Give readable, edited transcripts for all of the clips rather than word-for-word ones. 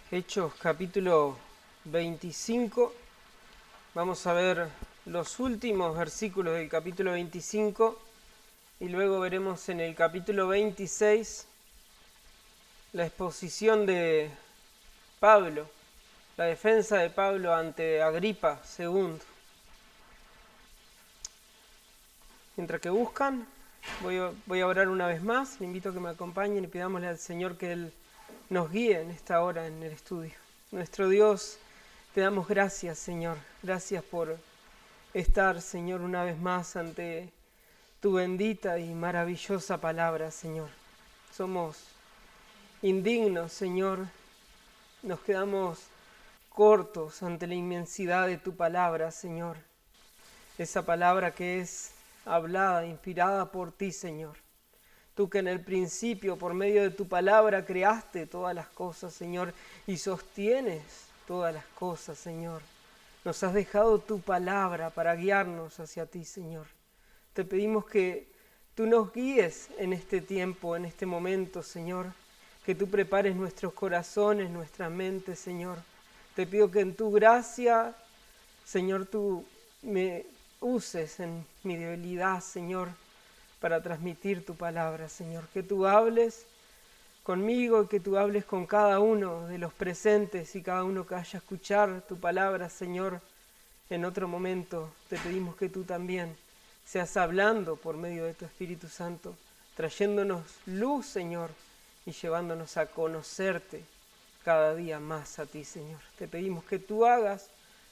Hechos capítulo 25. Vamos a ver los últimos versículos del capítulo 25 y luego veremos en el capítulo 26 la exposición de Pablo, la defensa de Pablo ante Agripa II. Mientras que buscan, voy a orar una vez más. Le invito a que me acompañen y pidámosle al Señor que Él nos guíe en esta hora en el estudio. Nuestro Dios, te damos gracias, Señor. Gracias por estar, Señor, una vez más ante tu bendita y maravillosa palabra, Señor. Somos indignos, Señor. Nos quedamos cortos ante la inmensidad de tu palabra, Señor. Esa palabra que es hablada, inspirada por ti, Señor. Tú que en el principio, por medio de tu palabra, creaste todas las cosas, Señor, y sostienes todas las cosas, Señor. Nos has dejado tu palabra para guiarnos hacia ti, Señor. Te pedimos que tú nos guíes en este tiempo, en este momento, Señor. Que tú prepares nuestros corazones, nuestras mentes, Señor. Te pido que en tu gracia, Señor, tú me uses en mi debilidad, Señor, para transmitir tu palabra, Señor. Que tú hables conmigo y que tú hables con cada uno de los presentes y cada uno que vaya a escuchar tu palabra, Señor, en otro momento. Te pedimos que tú también seas hablando por medio de tu Espíritu Santo, trayéndonos luz, Señor, y llevándonos a conocerte cada día más a ti, Señor. Te pedimos que tú hagas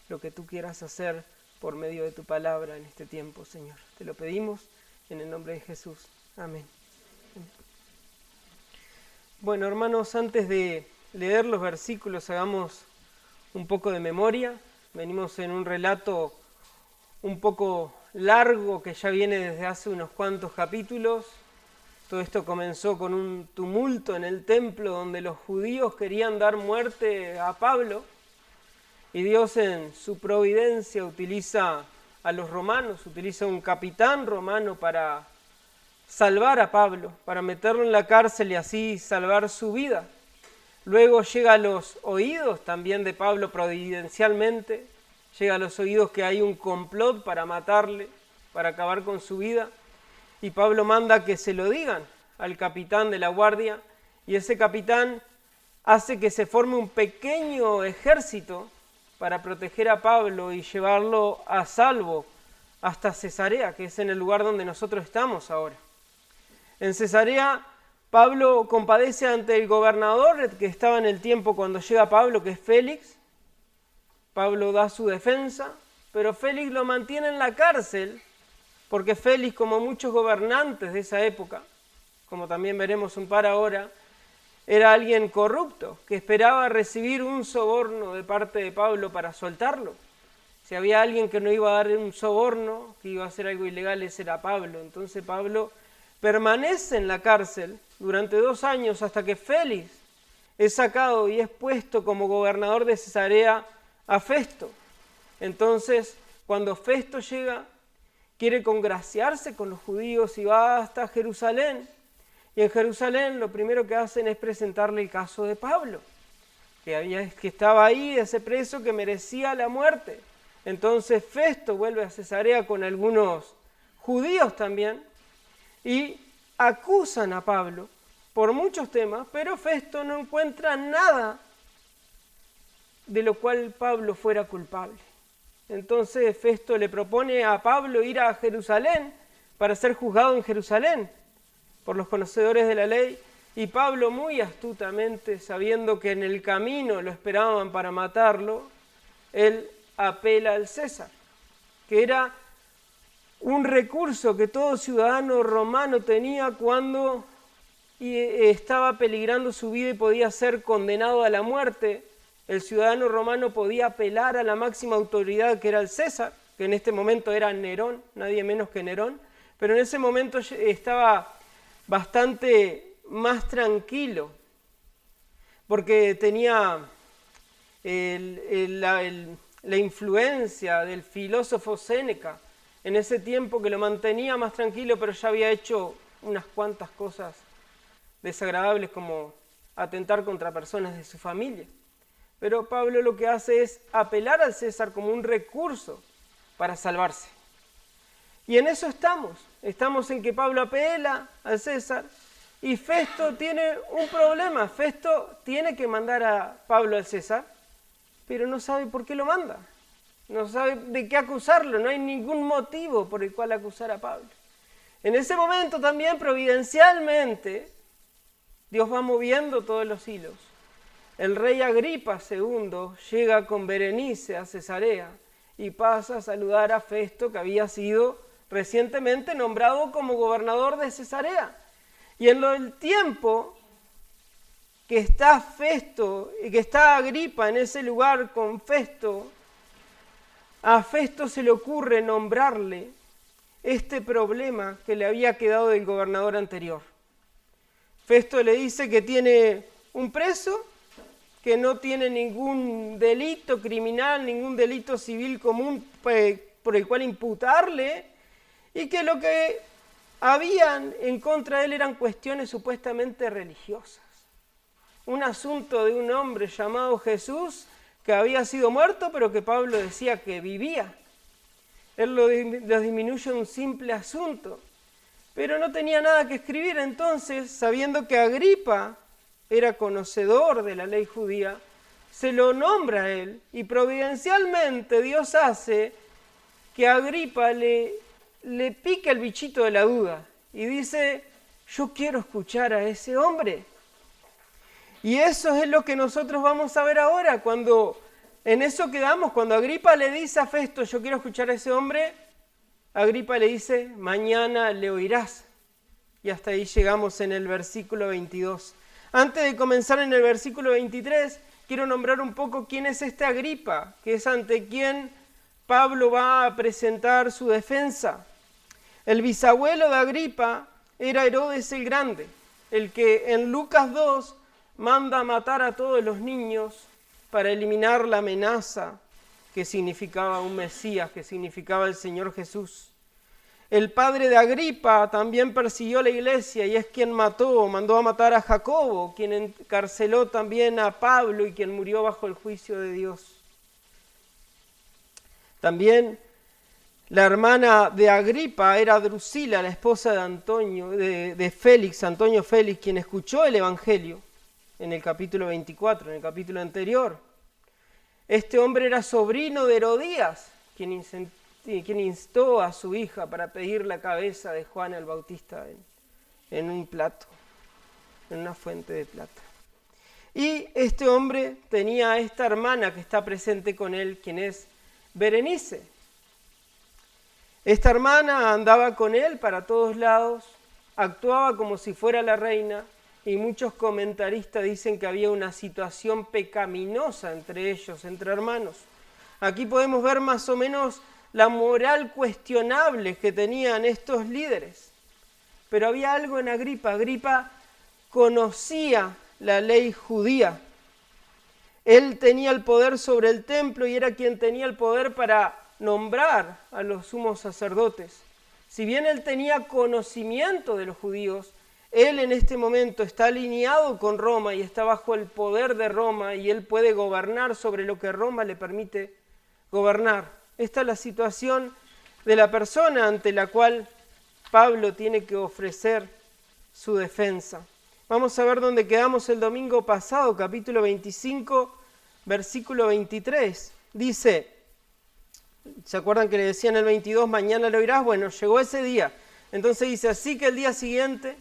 lo que tú quieras hacer por medio de tu palabra en este tiempo, Señor. Te lo pedimos en el nombre de Jesús. Amén. Bueno, hermanos, antes de leer los versículos, hagamos un poco de memoria. Venimos en un relato un poco largo que ya viene desde hace unos cuantos capítulos. Todo esto comenzó con un tumulto en el templo donde los judíos querían dar muerte a Pablo. Y Dios en su providencia utiliza a los romanos, utiliza un capitán romano para salvar a Pablo, para meterlo en la cárcel y así salvar su vida. Luego llega a los oídos también de Pablo providencialmente, llega a los oídos que hay un complot para matarle, para acabar con su vida, y Pablo manda que se lo digan al capitán de la guardia, y ese capitán hace que se forme un pequeño ejército para proteger a Pablo y llevarlo a salvo hasta Cesarea, que es en el lugar donde nosotros estamos ahora. En Cesarea, Pablo compadece ante el gobernador que estaba en el tiempo cuando llega Pablo, que es Félix. Pablo da su defensa, pero Félix lo mantiene en la cárcel, porque Félix, como muchos gobernantes de esa época, como también veremos un par ahora, era alguien corrupto, que esperaba recibir un soborno de parte de Pablo para soltarlo. Si había alguien que no iba a dar un soborno, que iba a hacer algo ilegal, ese era Pablo. Entonces Pablo permanece en la cárcel durante 2 años hasta que Félix es sacado y es puesto como gobernador de Cesarea a Festo. Entonces, cuando Festo llega, quiere congraciarse con los judíos y va hasta Jerusalén. Y en Jerusalén lo primero que hacen es presentarle el caso de Pablo, que estaba ahí, ese preso que merecía la muerte. Entonces Festo vuelve a Cesarea con algunos judíos también y acusan a Pablo por muchos temas, pero Festo no encuentra nada de lo cual Pablo fuera culpable. Entonces Festo le propone a Pablo ir a Jerusalén para ser juzgado en Jerusalén por los conocedores de la ley, y Pablo muy astutamente, sabiendo que en el camino lo esperaban para matarlo, él apela al César, que era un recurso que todo ciudadano romano tenía cuando estaba peligrando su vida y podía ser condenado a la muerte. El ciudadano romano podía apelar a la máxima autoridad, que era el César, que en este momento era Nerón, nadie menos que Nerón, pero en ese momento estaba bastante más tranquilo, porque tenía la influencia del filósofo Séneca en ese tiempo que lo mantenía más tranquilo, pero ya había hecho unas cuantas cosas desagradables como atentar contra personas de su familia. Pero Pablo lo que hace es apelar al César como un recurso para salvarse. Y en eso estamos. Estamos en que Pablo apela al César y Festo tiene un problema. Festo tiene que mandar a Pablo al César, pero no sabe por qué lo manda. No sabe de qué acusarlo. No hay ningún motivo por el cual acusar a Pablo. En ese momento también, providencialmente, Dios va moviendo todos los hilos. El rey Agripa II llega con Berenice a Cesarea y pasa a saludar a Festo, que había sido recientemente nombrado como gobernador de Cesarea. Y en el tiempo que está Festo y que está Agripa en ese lugar con Festo, a Festo se le ocurre nombrarle este problema que le había quedado del gobernador anterior. Festo le dice que tiene un preso, que no tiene ningún delito criminal, ningún delito civil común por el cual imputarle, y que lo que habían en contra de él eran cuestiones supuestamente religiosas. Un asunto de un hombre llamado Jesús que había sido muerto, pero que Pablo decía que vivía. Él lo disminuye a un simple asunto, pero no tenía nada que escribir. Entonces, sabiendo que Agripa era conocedor de la ley judía, se lo nombra a él, y providencialmente Dios hace que a Agripa le pica el bichito de la duda y dice: yo quiero escuchar a ese hombre. Y eso es lo que nosotros vamos a ver ahora, cuando en eso quedamos. Cuando Agripa le dice a Festo: yo quiero escuchar a ese hombre, Agripa le dice: mañana le oirás. Y hasta ahí llegamos en el versículo 22. Antes de comenzar en el versículo 23, quiero nombrar un poco quién es este Agripa, que es ante quien Pablo va a presentar su defensa. El bisabuelo de Agripa era Herodes el Grande, el que en Lucas 2 manda a matar a todos los niños para eliminar la amenaza que significaba un Mesías, que significaba el Señor Jesús. El padre de Agripa también persiguió la iglesia y es quien mandó a matar a Jacobo, quien encarceló también a Pablo y quien murió bajo el juicio de Dios. También la hermana de Agripa era Drusila, la esposa de Antonio Félix, quien escuchó el Evangelio en el capítulo 24, en el capítulo anterior. Este hombre era sobrino de Herodías, quien instó a su hija para pedir la cabeza de Juan el Bautista en un plato, en una fuente de plata. Y este hombre tenía a esta hermana que está presente con él, quien es Berenice. Esta hermana andaba con él para todos lados, actuaba como si fuera la reina, y muchos comentaristas dicen que había una situación pecaminosa entre ellos, entre hermanos. Aquí podemos ver más o menos la moral cuestionable que tenían estos líderes. Pero había algo en Agripa. Agripa conocía la ley judía. Él tenía el poder sobre el templo y era quien tenía el poder para nombrar a los sumos sacerdotes. Si bien él tenía conocimiento de los judíos, él en este momento está alineado con Roma y está bajo el poder de Roma y él puede gobernar sobre lo que Roma le permite gobernar. Esta es la situación de la persona ante la cual Pablo tiene que ofrecer su defensa. Vamos a ver dónde quedamos el domingo pasado, capítulo 25, versículo 23. Dice, ¿se acuerdan que le decían el 22, mañana lo oirás? Bueno, llegó ese día. Entonces dice, así que el día siguiente,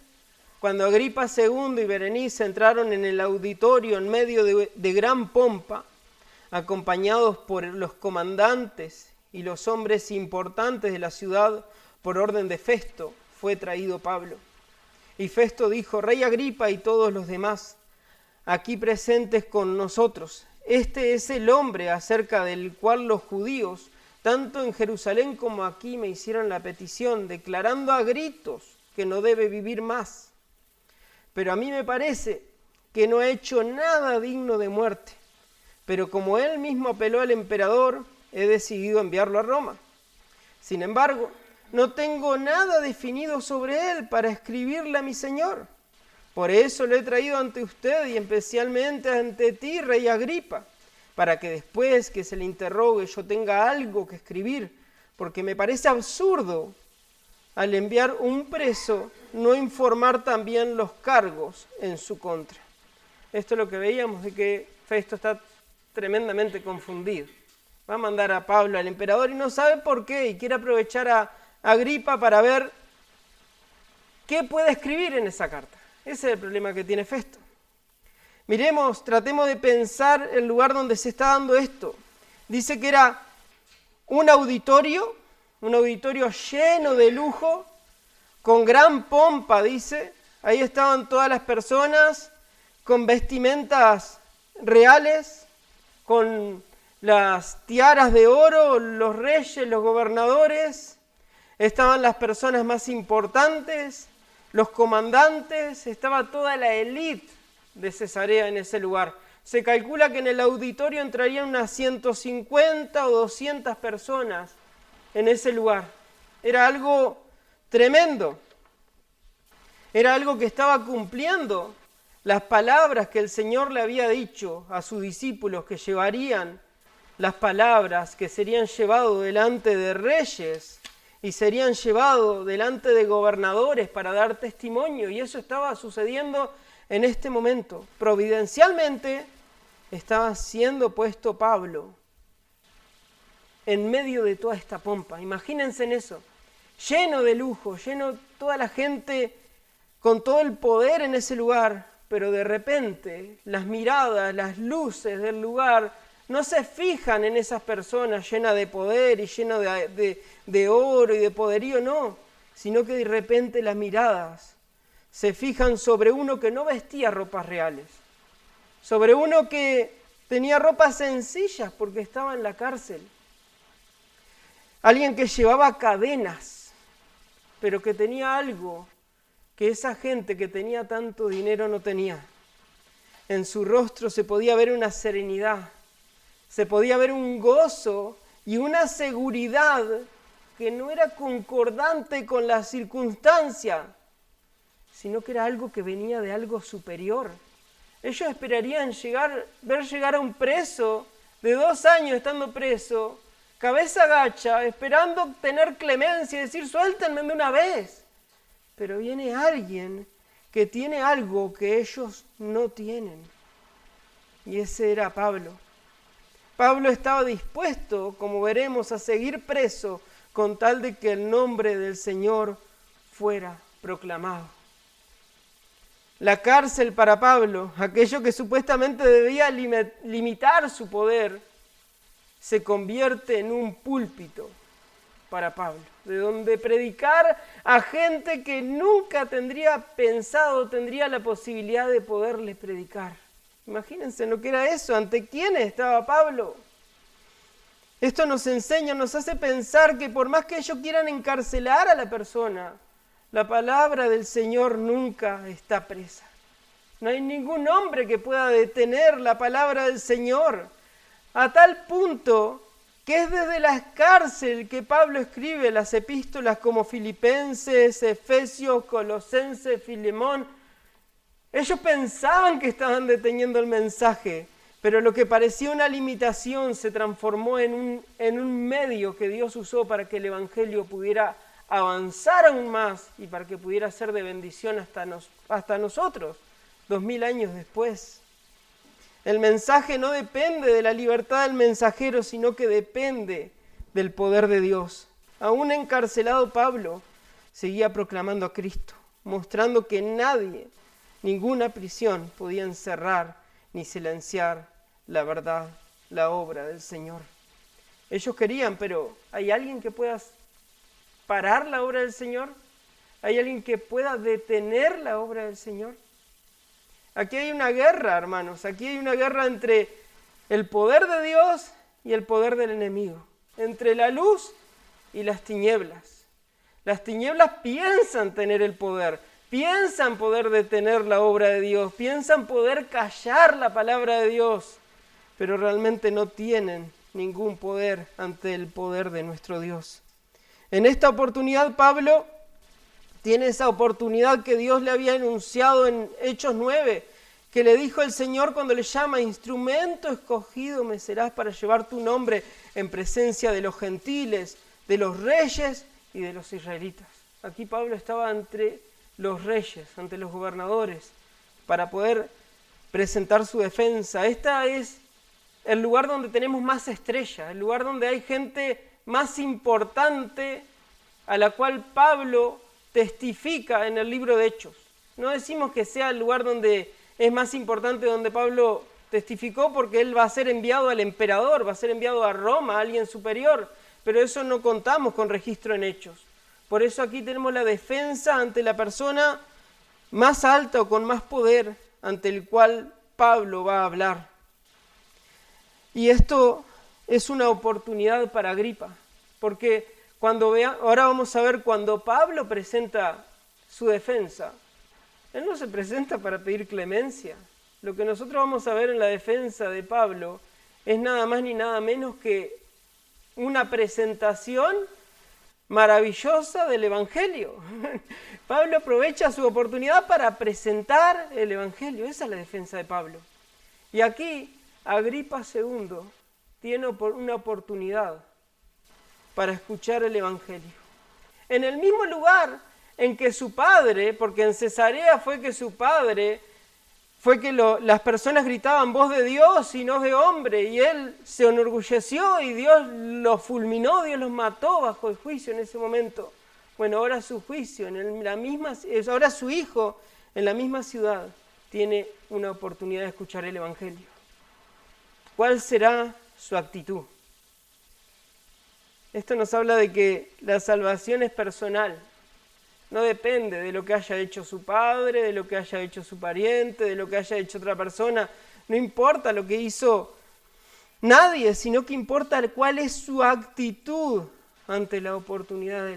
cuando Agripa II y Berenice entraron en el auditorio en medio de gran pompa, acompañados por los comandantes y los hombres importantes de la ciudad, por orden de Festo, fue traído Pablo. Y Festo dijo, Rey Agripa y todos los demás, aquí presentes con nosotros, este es el hombre acerca del cual los judíos, tanto en Jerusalén como aquí, me hicieron la petición, declarando a gritos que no debe vivir más. Pero a mí me parece que no ha hecho nada digno de muerte. Pero como él mismo apeló al emperador, he decidido enviarlo a Roma. Sin embargo, no tengo nada definido sobre él para escribirle a mi señor. Por eso lo he traído ante usted y especialmente ante ti, Rey Agripa, para que después que se le interrogue yo tenga algo que escribir, porque me parece absurdo al enviar un preso no informar también los cargos en su contra. Esto es lo que veíamos de que Festo está tremendamente confundido. Va a mandar a Pablo al emperador y no sabe por qué, y quiere aprovechar a Agripa para ver qué puede escribir en esa carta. Ese es el problema que tiene Festo. Miremos, tratemos de pensar el lugar donde se está dando esto. Dice que era un auditorio lleno de lujo, con gran pompa, dice. Ahí estaban todas las personas con vestimentas reales, con las tiaras de oro, los reyes, los gobernadores. Estaban las personas más importantes, los comandantes, estaba toda la élite de Cesarea en ese lugar. Se calcula que en el auditorio entrarían unas 150 o 200 personas en ese lugar. Era algo tremendo. Era algo que estaba cumpliendo las palabras que el Señor le había dicho a sus discípulos, que llevarían las palabras, que serían llevados delante de reyes y serían llevados delante de gobernadores para dar testimonio. Y eso estaba sucediendo en este momento. Providencialmente estaba siendo puesto Pablo en medio de toda esta pompa. Imagínense en eso, lleno de lujo, lleno toda la gente con todo el poder en ese lugar, pero de repente las miradas, las luces del lugar no se fijan en esas personas llenas de poder y llenas de oro y de poderío, no, sino que de repente las miradas se fijan sobre uno que no vestía ropas reales, sobre uno que tenía ropas sencillas porque estaba en la cárcel, alguien que llevaba cadenas, pero que tenía algo que esa gente que tenía tanto dinero no tenía. En su rostro se podía ver una serenidad, se podía ver un gozo y una seguridad que no era concordante con la circunstancia, sino que era algo que venía de algo superior. Ellos esperarían ver llegar a un preso de 2 años estando preso, cabeza gacha, esperando tener clemencia y decir, suéltenme de una vez. Pero viene alguien que tiene algo que ellos no tienen. Y ese era Pablo. Pablo estaba dispuesto, como veremos, a seguir preso con tal de que el nombre del Señor fuera proclamado. La cárcel para Pablo, aquello que supuestamente debía limitar su poder, se convierte en un púlpito para Pablo, de donde predicar a gente que nunca tendría la posibilidad de poderle predicar. Imagínense lo que era eso, ante quién estaba Pablo. Esto nos enseña, nos hace pensar que por más que ellos quieran encarcelar a la persona, la palabra del Señor nunca está presa. No hay ningún hombre que pueda detener la palabra del Señor, a tal punto que es desde la cárcel que Pablo escribe las epístolas como Filipenses, Efesios, Colosenses, Filemón. Ellos pensaban que estaban deteniendo el mensaje, pero lo que parecía una limitación se transformó en un medio que Dios usó para que el Evangelio pudiera avanzar aún más y para que pudiera ser de bendición hasta nosotros, 2000 años después. El mensaje no depende de la libertad del mensajero, sino que depende del poder de Dios. Aún encarcelado Pablo seguía proclamando a Cristo, mostrando que nadie, ninguna prisión podía encerrar ni silenciar la verdad, la obra del Señor. Ellos querían, pero ¿hay alguien que pueda parar la obra del Señor? ¿Hay alguien que pueda detener la obra del Señor? Aquí hay una guerra, hermanos, aquí hay una guerra entre el poder de Dios y el poder del enemigo, entre la luz y las tinieblas. Las tinieblas piensan tener el poder, piensan poder detener la obra de Dios, piensan poder callar la palabra de Dios, pero realmente no tienen ningún poder ante el poder de nuestro Dios. En esta oportunidad Pablo tiene esa oportunidad que Dios le había anunciado en Hechos 9, que le dijo el Señor cuando le llama: instrumento escogido me serás para llevar tu nombre en presencia de los gentiles, de los reyes y de los israelitas. Aquí Pablo estaba entre los reyes, ante los gobernadores, para poder presentar su defensa. Este es el lugar donde tenemos más estrellas, el lugar donde hay gente más importante a la cual Pablo testifica en el libro de Hechos. No decimos que sea el lugar donde es más importante, donde Pablo testificó, porque él va a ser enviado al emperador, va a ser enviado a Roma, a alguien superior, pero eso no contamos con registro en Hechos. Por eso aquí tenemos la defensa ante la persona más alta o con más poder ante el cual Pablo va a hablar. Y esto es una oportunidad para Agripa, porque ahora vamos a ver cuando Pablo presenta su defensa, él no se presenta para pedir clemencia. Lo que nosotros vamos a ver en la defensa de Pablo es nada más ni nada menos que una presentación maravillosa del Evangelio. Pablo aprovecha su oportunidad para presentar el Evangelio. Esa es la defensa de Pablo. Y aquí Agripa II tiene una oportunidad para escuchar el Evangelio. En el mismo lugar en que su padre, porque en Cesarea fue que las personas gritaban voz de Dios y no de hombre, y él se enorgulleció y Dios los fulminó, Dios los mató bajo el juicio en ese momento. Bueno, ahora su juicio, ahora su hijo en la misma ciudad tiene una oportunidad de escuchar el Evangelio. ¿Cuál será su actitud? Esto nos habla de que la salvación es personal. No depende de lo que haya hecho su padre, de lo que haya hecho su pariente, de lo que haya hecho otra persona. No importa lo que hizo nadie, sino que importa cuál es su actitud ante la oportunidad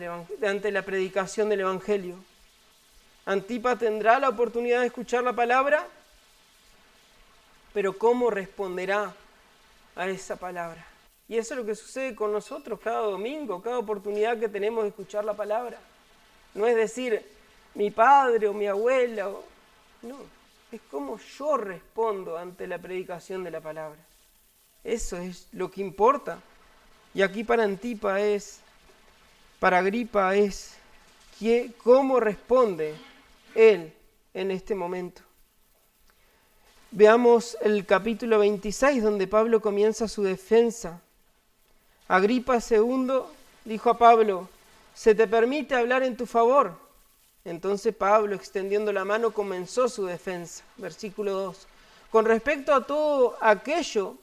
ante la predicación del Evangelio. Antipa tendrá la oportunidad de escuchar la palabra, pero ¿cómo responderá a esa palabra? Y eso es lo que sucede con nosotros cada domingo, cada oportunidad que tenemos de escuchar la palabra. No es decir, mi padre o mi abuela, no, es como yo respondo ante la predicación de la palabra. Eso es lo que importa. Y aquí para Agripa es cómo responde él en este momento. Veamos el capítulo 26, donde Pablo comienza su defensa. Agripa II dijo a Pablo: ¿se te permite hablar en tu favor? Entonces Pablo, extendiendo la mano, comenzó su defensa. Versículo 2. Con respecto a todo aquello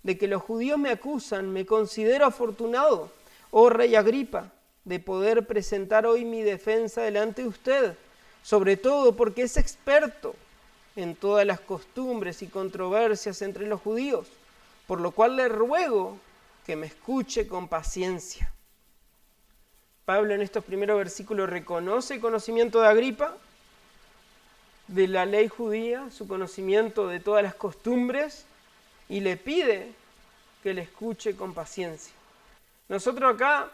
de que los judíos me acusan, me considero afortunado, oh rey Agripa, de poder presentar hoy mi defensa delante de usted, sobre todo porque es experto en todas las costumbres y controversias entre los judíos, por lo cual le ruego que me escuche con paciencia. Pablo en estos primeros versículos reconoce el conocimiento de Agripa, de la ley judía, su conocimiento de todas las costumbres, y le pide que le escuche con paciencia. Nosotros acá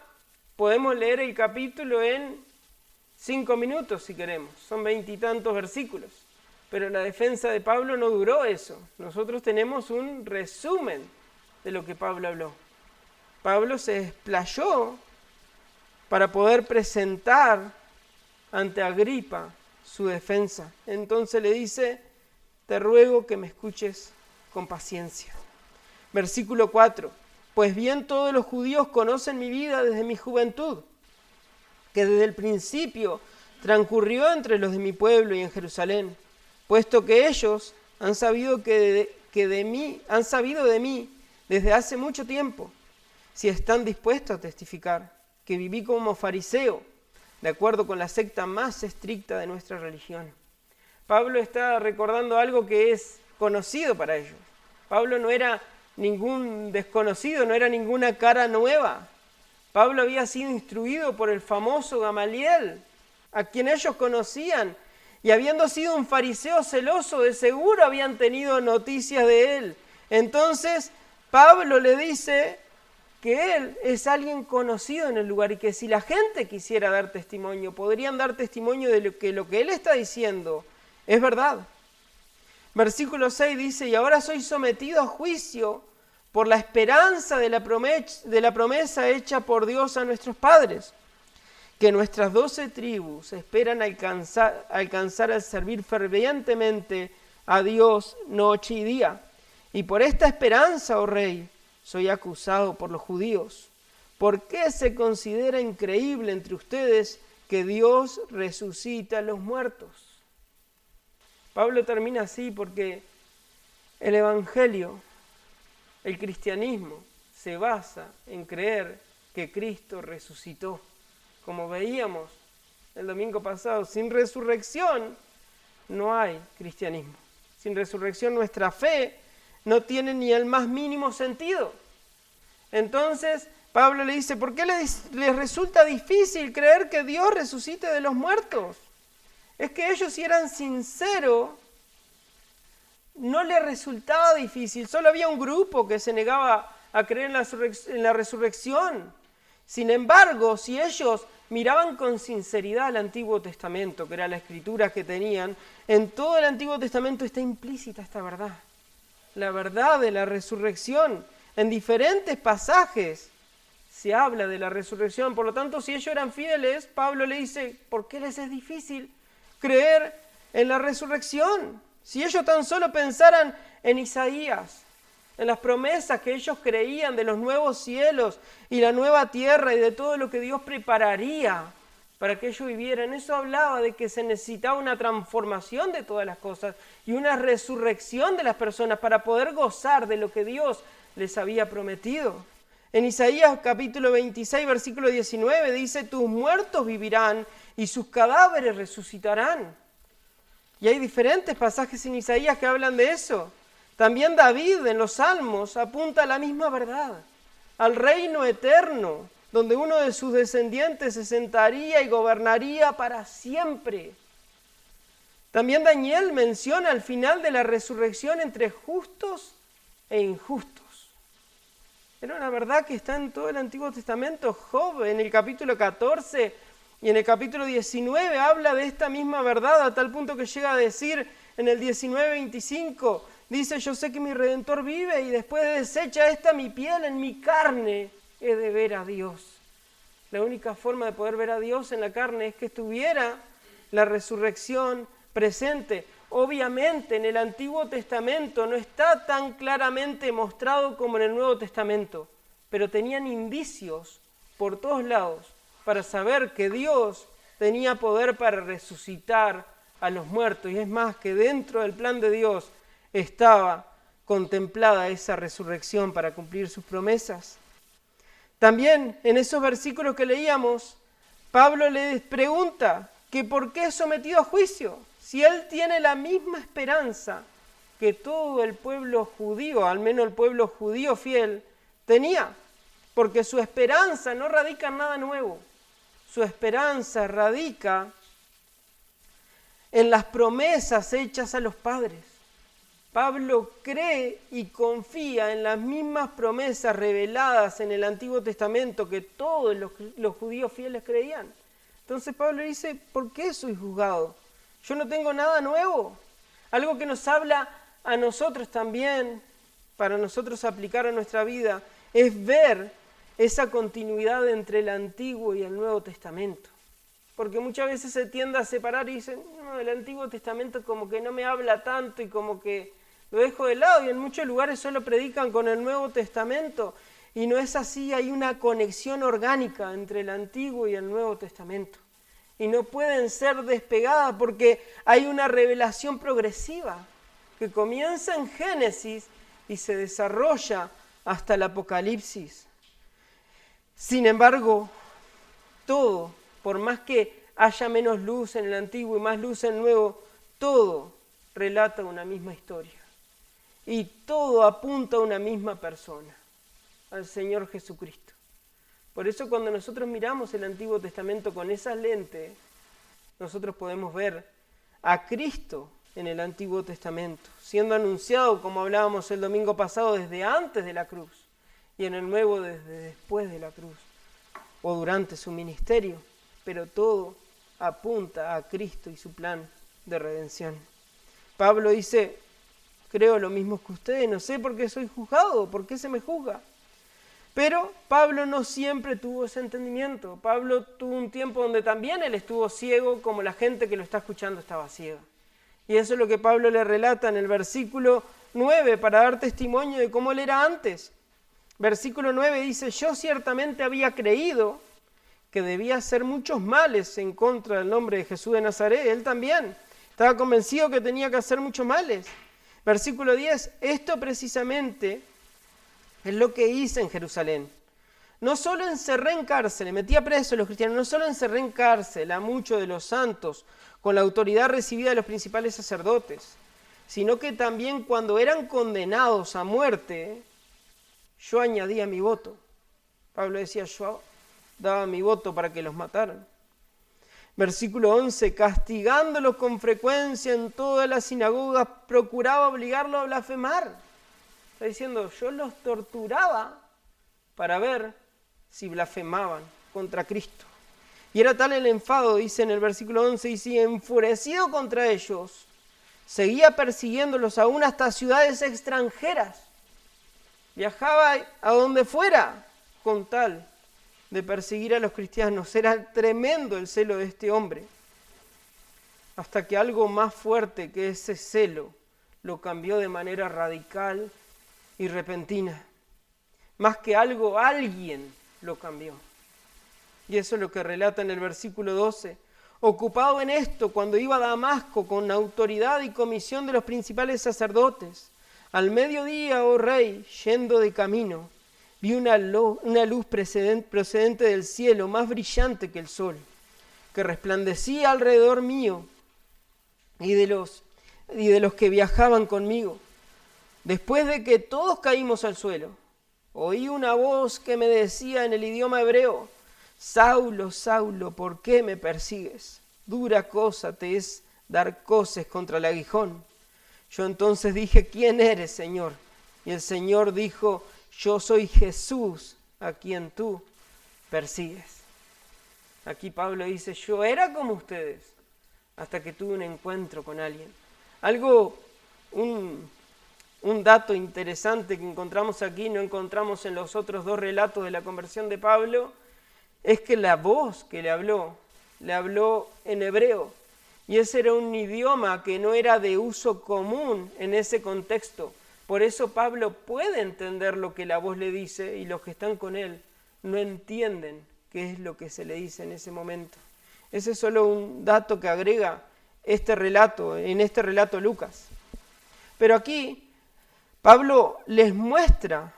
podemos leer el capítulo en 5 minutos si queremos, son 20 y tantos versículos, pero la defensa de Pablo no duró eso. Nosotros tenemos un resumen de lo que Pablo habló. Pablo se desplayó para poder presentar ante Agripa su defensa. Entonces le dice: te ruego que me escuches con paciencia. Versículo 4. Pues bien, todos los judíos conocen mi vida desde mi juventud, que desde el principio transcurrió entre los de mi pueblo y en Jerusalén, puesto que ellos han sabido de mí desde hace mucho tiempo, si están dispuestos a testificar que viví como fariseo, de acuerdo con la secta más estricta de nuestra religión. Pablo está recordando algo que es conocido para ellos. Pablo no era ningún desconocido, no era ninguna cara nueva. Pablo había sido instruido por el famoso Gamaliel, a quien ellos conocían, y habiendo sido un fariseo celoso, de seguro habían tenido noticias de él. Entonces Pablo le dice que él es alguien conocido en el lugar y que si la gente quisiera dar testimonio, podrían dar testimonio de lo que él está diciendo es verdad. Versículo 6 dice, y ahora soy sometido a juicio por la esperanza de la promesa hecha por Dios a nuestros padres, que nuestras 12 tribus esperan alcanzar al servir fervientemente a Dios noche y día. Y por esta esperanza, oh rey, soy acusado por los judíos. ¿Por qué se considera increíble entre ustedes que Dios resucita a los muertos? Pablo termina así porque el Evangelio, el cristianismo, se basa en creer que Cristo resucitó. Como veíamos el domingo pasado, sin resurrección no hay cristianismo. Sin resurrección nuestra fe no tiene ni el más mínimo sentido. Entonces Pablo le dice, ¿por qué les resulta difícil creer que Dios resucite de los muertos? Es que ellos, si eran sinceros, no les resultaba difícil. Solo había un grupo que se negaba a creer en la resurrección. Sin embargo, si ellos miraban con sinceridad el Antiguo Testamento, que era la escritura que tenían, en todo el Antiguo Testamento está implícita esta verdad. La verdad de la resurrección. En diferentes pasajes se habla de la resurrección. Por lo tanto, si ellos eran fieles, Pablo le dice, ¿por qué les es difícil creer en la resurrección? Si ellos tan solo pensaran en Isaías, en las promesas que ellos creían de los nuevos cielos y la nueva tierra y de todo lo que Dios prepararía para que ellos vivieran. Eso hablaba de que se necesitaba una transformación de todas las cosas y una resurrección de las personas para poder gozar de lo que Dios les había prometido. En Isaías capítulo 26, versículo 19 dice, tus muertos vivirán y sus cadáveres resucitarán. Y hay diferentes pasajes en Isaías que hablan de eso. También David en los Salmos apunta a la misma verdad, al reino eterno, donde uno de sus descendientes se sentaría y gobernaría para siempre. También Daniel menciona el final de la resurrección entre justos e injustos. Era una verdad que está en todo el Antiguo Testamento. Job en el capítulo 14 y en el capítulo 19 habla de esta misma verdad, a tal punto que llega a decir en el 19:25, dice, yo sé que mi Redentor vive y después de deshecha esta mi piel, en mi carne he de ver a Dios. La única forma de poder ver a Dios en la carne es que estuviera la resurrección presente. Obviamente en el Antiguo Testamento no está tan claramente mostrado como en el Nuevo Testamento, pero tenían indicios por todos lados para saber que Dios tenía poder para resucitar a los muertos. Y es más, que dentro del plan de Dios estaba contemplada esa resurrección para cumplir sus promesas. También en esos versículos que leíamos, Pablo les pregunta que por qué es sometido a juicio, si él tiene la misma esperanza que todo el pueblo judío, al menos el pueblo judío fiel, tenía, porque su esperanza no radica en nada nuevo, su esperanza radica en las promesas hechas a los padres. Pablo cree y confía en las mismas promesas reveladas en el Antiguo Testamento que todos los judíos fieles creían. Entonces Pablo dice, ¿por qué soy juzgado? Yo no tengo nada nuevo. Algo que nos habla a nosotros también, para nosotros aplicar a nuestra vida, es ver esa continuidad entre el Antiguo y el Nuevo Testamento. Porque muchas veces se tiende a separar y dicen, no, el Antiguo Testamento como que no me habla tanto y como que lo dejo de lado, y en muchos lugares solo predican con el Nuevo Testamento, y no es así. Hay una conexión orgánica entre el Antiguo y el Nuevo Testamento, y no pueden ser despegadas porque hay una revelación progresiva que comienza en Génesis y se desarrolla hasta el Apocalipsis. Sin embargo, todo, por más que haya menos luz en el Antiguo y más luz en el Nuevo, todo relata una misma historia. Y todo apunta a una misma persona, al Señor Jesucristo. Por eso cuando nosotros miramos el Antiguo Testamento con esas lentes, nosotros podemos ver a Cristo en el Antiguo Testamento, siendo anunciado, como hablábamos el domingo pasado, desde antes de la cruz, y en el Nuevo desde después de la cruz, o durante su ministerio, pero todo apunta a Cristo y su plan de redención. Pablo dice, creo lo mismo que ustedes, no sé por qué soy juzgado, por qué se me juzga. Pero Pablo no siempre tuvo ese entendimiento. Pablo tuvo un tiempo donde también él estuvo ciego, como la gente que lo está escuchando estaba ciega. Y eso es lo que Pablo le relata en el versículo 9 para dar testimonio de cómo él era antes. Versículo 9 dice: yo ciertamente había creído que debía hacer muchos males en contra del nombre de Jesús de Nazaret. Él también estaba convencido que tenía que hacer muchos males. Versículo 10, esto precisamente es lo que hice en Jerusalén. No solo encerré en cárcel, metía presos a los cristianos, no solo encerré en cárcel a muchos de los santos con la autoridad recibida de los principales sacerdotes, sino que también cuando eran condenados a muerte, yo añadía mi voto. Pablo decía, yo daba mi voto para que los mataran. Versículo 11, castigándolos con frecuencia en todas las sinagogas, procuraba obligarlos a blasfemar. Está diciendo, yo los torturaba para ver si blasfemaban contra Cristo. Y era tal el enfado, dice en el versículo 11, y si enfurecido contra ellos, seguía persiguiéndolos aún hasta ciudades extranjeras. Viajaba a donde fuera con tal de perseguir a los cristianos. Era tremendo el celo de este hombre. Hasta que algo más fuerte que ese celo lo cambió de manera radical y repentina. Más que algo, alguien lo cambió. Y eso es lo que relata en el versículo 12. Ocupado en esto, cuando iba a Damasco con autoridad y comisión de los principales sacerdotes, al mediodía, oh rey, yendo de camino, vi una luz procedente del cielo, más brillante que el sol, que resplandecía alrededor mío y de los que viajaban conmigo. Después de que todos caímos al suelo, oí una voz que me decía en el idioma hebreo: Saulo, Saulo, ¿por qué me persigues? Dura cosa te es dar coces contra el aguijón. Yo entonces dije, ¿quién eres, Señor? Y el Señor dijo, yo soy Jesús, a quien tú persigues. Aquí Pablo dice, yo era como ustedes, hasta que tuve un encuentro con alguien. Un dato interesante que encontramos aquí, no encontramos en los otros dos relatos de la conversión de Pablo, es que la voz que le habló en hebreo. Y ese era un idioma que no era de uso común en ese contexto. Por eso Pablo puede entender lo que la voz le dice y los que están con él no entienden qué es lo que se le dice en ese momento. Ese es solo un dato que agrega en este relato Lucas. Pero aquí Pablo les muestra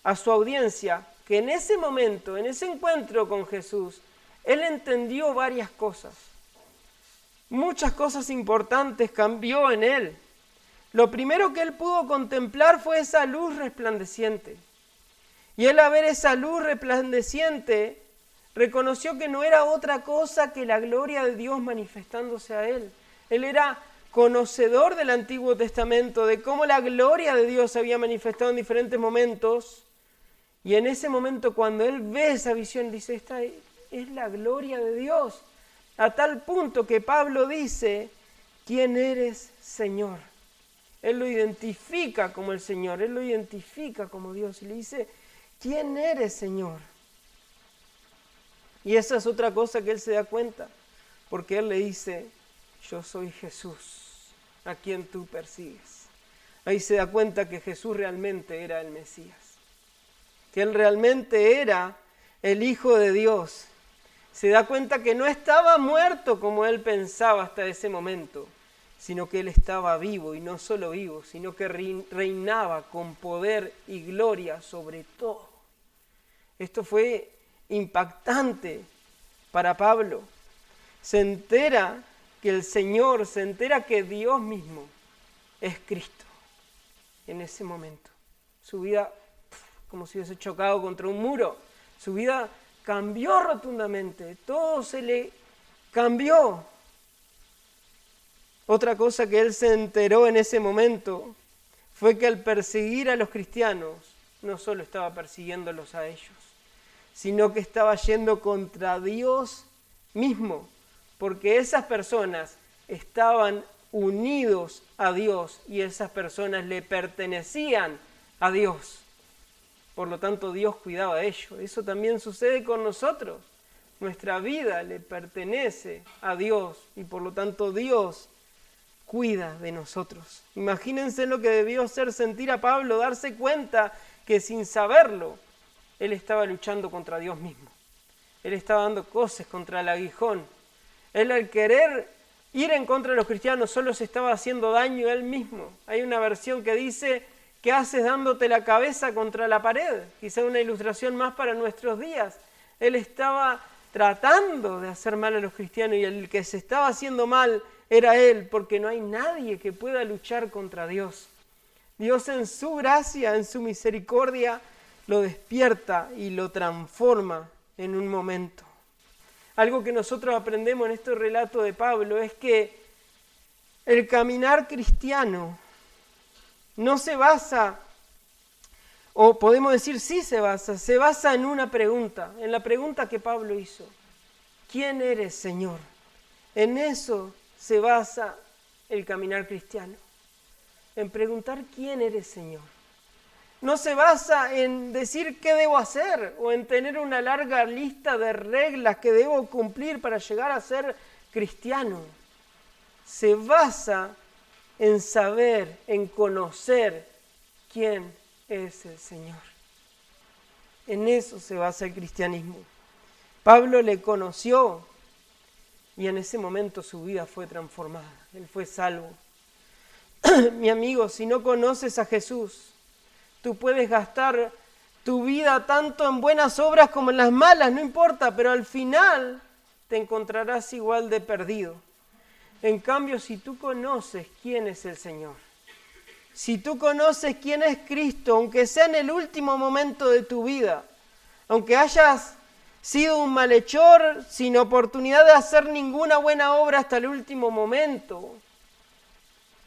a su audiencia que en ese momento, en ese encuentro con Jesús, él entendió varias cosas. Muchas cosas importantes cambió en él. Lo primero que él pudo contemplar fue esa luz resplandeciente. Y él, al ver esa luz resplandeciente, reconoció que no era otra cosa que la gloria de Dios manifestándose a él. Él era conocedor del Antiguo Testamento, de cómo la gloria de Dios se había manifestado en diferentes momentos. Y en ese momento, cuando él ve esa visión, dice, esta es la gloria de Dios. A tal punto que Pablo dice, ¿quién eres, Señor? Él lo identifica como el Señor, él lo identifica como Dios. Y le dice, ¿quién eres, Señor? Y esa es otra cosa que él se da cuenta, porque él le dice, yo soy Jesús, a quien tú persigues. Ahí se da cuenta que Jesús realmente era el Mesías, que él realmente era el Hijo de Dios. Se da cuenta que no estaba muerto como él pensaba hasta ese momento, sino que él estaba vivo, y no solo vivo, sino que reinaba con poder y gloria sobre todo. Esto fue impactante para Pablo. Se entera que el Señor, se entera que Dios mismo es Cristo en ese momento. Su vida, como si hubiese chocado contra un muro, su vida cambió rotundamente, todo se le cambió. Otra cosa que él se enteró en ese momento fue que al perseguir a los cristianos, no solo estaba persiguiéndolos a ellos, sino que estaba yendo contra Dios mismo, porque esas personas estaban unidos a Dios y esas personas le pertenecían a Dios. Por lo tanto, Dios cuidaba de ellos. Eso también sucede con nosotros. Nuestra vida le pertenece a Dios y por lo tanto Dios cuida de nosotros. Imagínense lo que debió hacer sentir a Pablo, darse cuenta que sin saberlo, él estaba luchando contra Dios mismo. Él estaba dando coces contra el aguijón. Él al querer ir en contra de los cristianos solo se estaba haciendo daño a él mismo. Hay una versión que dice: ¿qué haces dándote la cabeza contra la pared? Quizá una ilustración más para nuestros días. Él estaba tratando de hacer mal a los cristianos y el que se estaba haciendo mal era él, porque no hay nadie que pueda luchar contra Dios. Dios en su gracia, en su misericordia, lo despierta y lo transforma en un momento. Algo que nosotros aprendemos en este relato de Pablo es que el caminar cristiano no se basa, o podemos decir sí se basa en una pregunta, en la pregunta que Pablo hizo: ¿quién eres, Señor? En eso se basa el caminar cristiano, en preguntar quién eres, Señor. No se basa en decir qué debo hacer o en tener una larga lista de reglas que debo cumplir para llegar a ser cristiano. Se basa en saber, en conocer quién es el Señor. En eso se basa el cristianismo. Pablo le conoció y en ese momento su vida fue transformada. Él fue salvo. Mi amigo, si no conoces a Jesús, tú puedes gastar tu vida tanto en buenas obras como en las malas, no importa, pero al final te encontrarás igual de perdido. En cambio, si tú conoces quién es el Señor, si tú conoces quién es Cristo, aunque sea en el último momento de tu vida, aunque hayas sido un malhechor sin oportunidad de hacer ninguna buena obra hasta el último momento,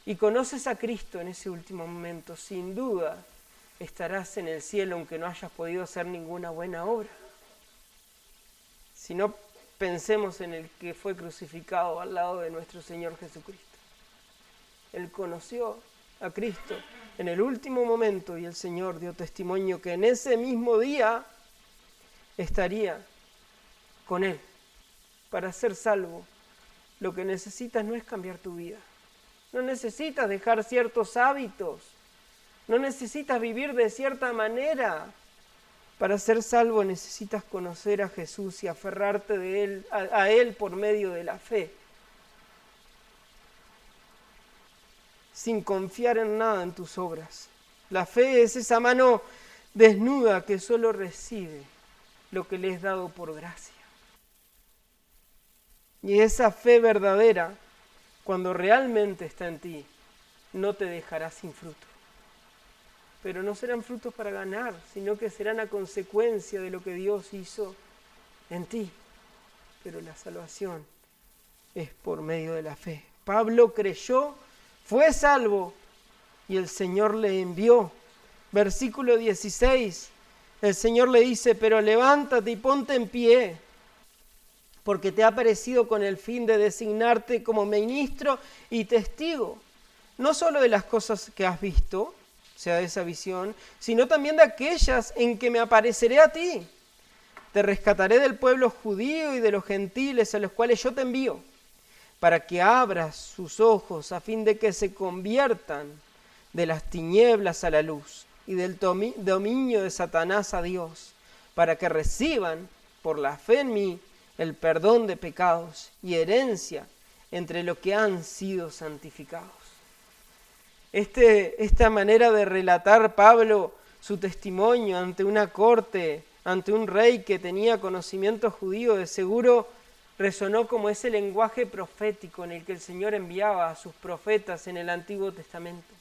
y conoces a Cristo en ese último momento, sin duda estarás en el cielo aunque no hayas podido hacer ninguna buena obra. Si no, pensemos en el que fue crucificado al lado de nuestro Señor Jesucristo. Él conoció a Cristo en el último momento y el Señor dio testimonio que en ese mismo día estaría con Él. Para ser salvo, lo que necesitas no es cambiar tu vida. No necesitas dejar ciertos hábitos. No necesitas vivir de cierta manera. Para ser salvo necesitas conocer a Jesús y aferrarte a Él por medio de la fe. Sin confiar en nada en tus obras. La fe es esa mano desnuda que solo recibe lo que le es dado por gracia. Y esa fe verdadera, cuando realmente está en ti, no te dejará sin fruto. Pero no serán frutos para ganar, sino que serán a consecuencia de lo que Dios hizo en ti. Pero la salvación es por medio de la fe. Pablo creyó, fue salvo y el Señor le envió. Versículo 16, el Señor le dice: pero levántate y ponte en pie, porque te ha aparecido con el fin de designarte como ministro y testigo, no solo de las cosas que has visto, o sea, de esa visión, sino también de aquellas en que me apareceré a ti. Te rescataré del pueblo judío y de los gentiles a los cuales yo te envío, para que abras sus ojos a fin de que se conviertan de las tinieblas a la luz y del dominio de Satanás a Dios, para que reciban por la fe en mí el perdón de pecados y herencia entre los que han sido santificados. Esta manera de relatar Pablo su testimonio ante una corte, ante un rey que tenía conocimiento judío, de seguro resonó como ese lenguaje profético en el que el Señor enviaba a sus profetas en el Antiguo Testamento.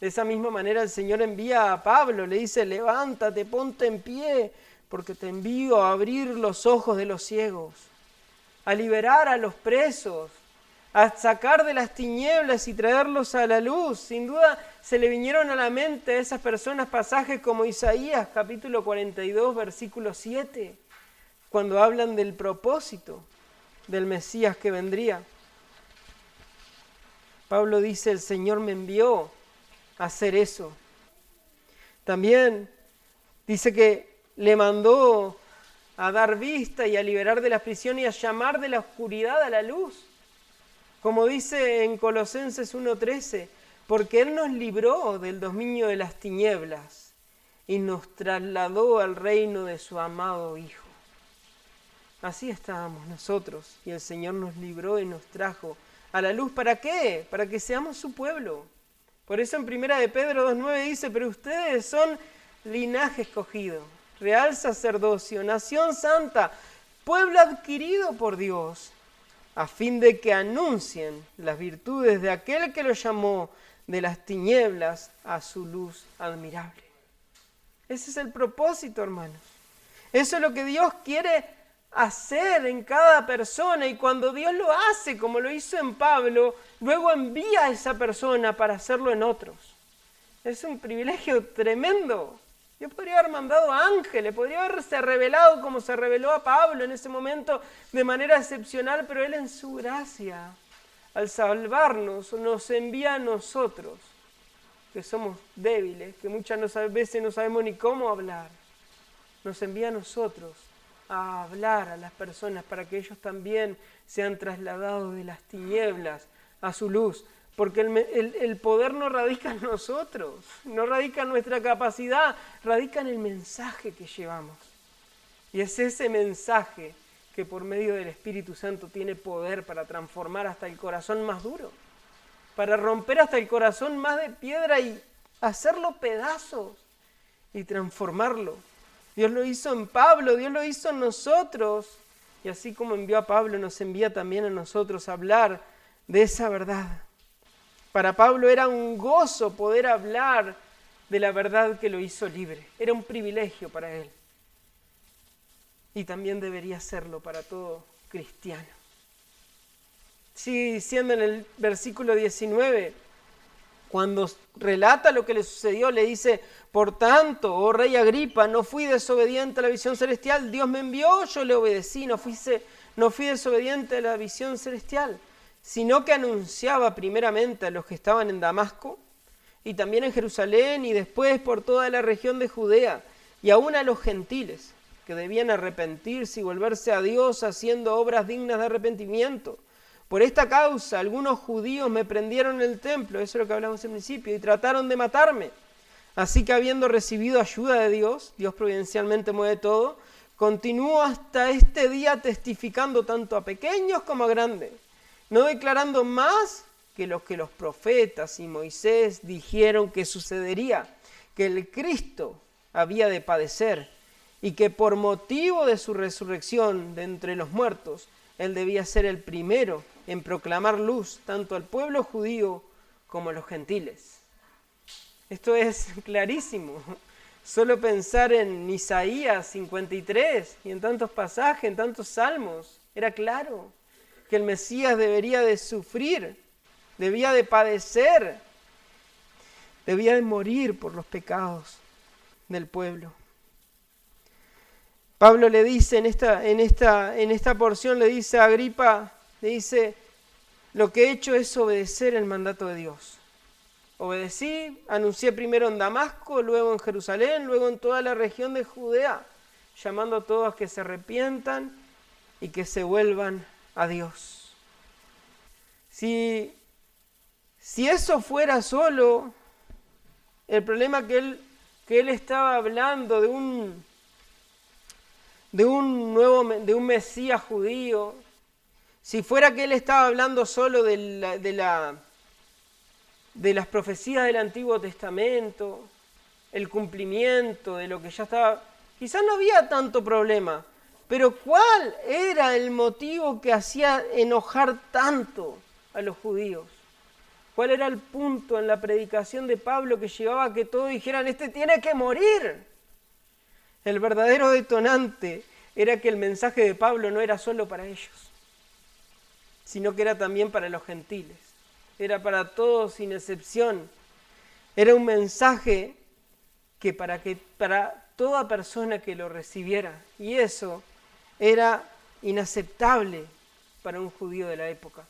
De esa misma manera el Señor envía a Pablo, le dice: levántate, ponte en pie, porque te envío a abrir los ojos de los ciegos, a liberar a los presos, a sacar de las tinieblas y traerlos a la luz. Sin duda se le vinieron a la mente a esas personas pasajes como Isaías capítulo 42, versículo 7, cuando hablan del propósito del Mesías que vendría. Pablo dice, el Señor me envió a hacer eso. También dice que le mandó a dar vista y a liberar de la prisión y a llamar de la oscuridad a la luz. Como dice en Colosenses 1:13, porque Él nos libró del dominio de las tinieblas y nos trasladó al reino de su amado Hijo. Así estábamos nosotros y el Señor nos libró y nos trajo a la luz. ¿Para qué? Para que seamos su pueblo. Por eso en 1 de Pedro 2:9 dice, pero ustedes son linaje escogido, real sacerdocio, nación santa, pueblo adquirido por Dios, a fin de que anuncien las virtudes de aquel que los llamó de las tinieblas a su luz admirable. Ese es el propósito, hermanos. Eso es lo que Dios quiere hacer en cada persona, y cuando Dios lo hace, como lo hizo en Pablo, luego envía a esa persona para hacerlo en otros. Es un privilegio tremendo. Dios podría haber mandado ángeles, podría haberse revelado como se reveló a Pablo en ese momento de manera excepcional, pero Él en su gracia, al salvarnos, nos envía a nosotros, que somos débiles, que muchas veces no sabemos ni cómo hablar. Nos envía a nosotros a hablar a las personas para que ellos también sean trasladados de las tinieblas a su luz. Porque el poder no radica en nosotros, no radica en nuestra capacidad, radica en el mensaje que llevamos. Y es ese mensaje que por medio del Espíritu Santo tiene poder para transformar hasta el corazón más duro, para romper hasta el corazón más de piedra y hacerlo pedazos y transformarlo. Dios lo hizo en Pablo, Dios lo hizo en nosotros. Y así como envió a Pablo, nos envía también a nosotros a hablar de esa verdad. Para Pablo era un gozo poder hablar de la verdad que lo hizo libre. Era un privilegio para él. Y también debería serlo para todo cristiano. Sigue diciendo en el versículo 19, cuando relata lo que le sucedió, le dice, por tanto, oh rey Agripa, no fui desobediente a la visión celestial, Dios me envió, yo le obedecí, no fui desobediente a la visión celestial, sino que anunciaba primeramente a los que estaban en Damasco, y también en Jerusalén, y después por toda la región de Judea, y aún a los gentiles, que debían arrepentirse y volverse a Dios haciendo obras dignas de arrepentimiento. Por esta causa, algunos judíos me prendieron en el templo, eso es lo que hablamos al principio, y trataron de matarme. Así que habiendo recibido ayuda de Dios, Dios providencialmente mueve todo, continúo hasta este día testificando tanto a pequeños como a grandes, no declarando más que lo que los profetas y Moisés dijeron que sucedería, que el Cristo había de padecer y que por motivo de su resurrección de entre los muertos, Él debía ser el primero en proclamar luz tanto al pueblo judío como a los gentiles. Esto es clarísimo. Solo pensar en Isaías 53 y en tantos pasajes, en tantos salmos, era claro que el Mesías debería de sufrir, debía de padecer, debía de morir por los pecados del pueblo. Pablo le dice en esta porción, le dice a Agripa, le dice, lo que he hecho es obedecer el mandato de Dios. Obedecí, anuncié primero en Damasco, luego en Jerusalén, luego en toda la región de Judea, llamando a todos que se arrepientan y que se vuelvan a Dios. Si eso fuera solo, el problema que él estaba hablando de un Mesías judío, si fuera que él estaba hablando solo de las profecías del Antiguo Testamento, el cumplimiento de lo que ya estaba, quizás no había tanto problema, pero ¿cuál era el motivo que hacía enojar tanto a los judíos? ¿Cuál era el punto en la predicación de Pablo que llevaba a que todos dijeran, este tiene que morir? El verdadero detonante era que el mensaje de Pablo no era solo para ellos, sino que era también para los gentiles. Era para todos sin excepción. Era un mensaje que para toda persona que lo recibiera. Y eso era inaceptable para un judío de la época.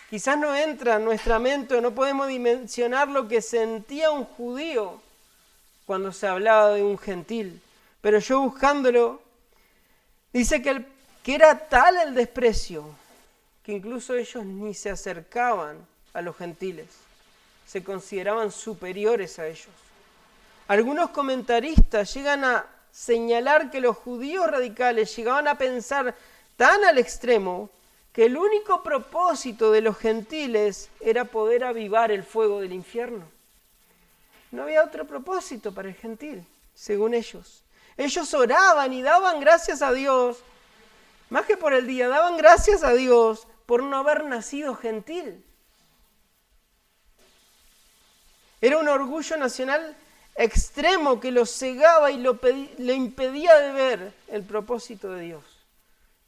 Quizás no entra en nuestra mente o no podemos dimensionar lo que sentía un judío cuando se hablaba de un gentil. Pero yo buscándolo, dice que era tal el desprecio que incluso ellos ni se acercaban a los gentiles. Se consideraban superiores a ellos. Algunos comentaristas llegan a señalar que los judíos radicales llegaban a pensar tan al extremo que el único propósito de los gentiles era poder avivar el fuego del infierno. No había otro propósito para el gentil, según ellos. Ellos oraban y daban gracias a Dios, más que por el día, daban gracias a Dios por no haber nacido gentil. Era un orgullo nacional extremo que los cegaba y le impedía de ver el propósito de Dios,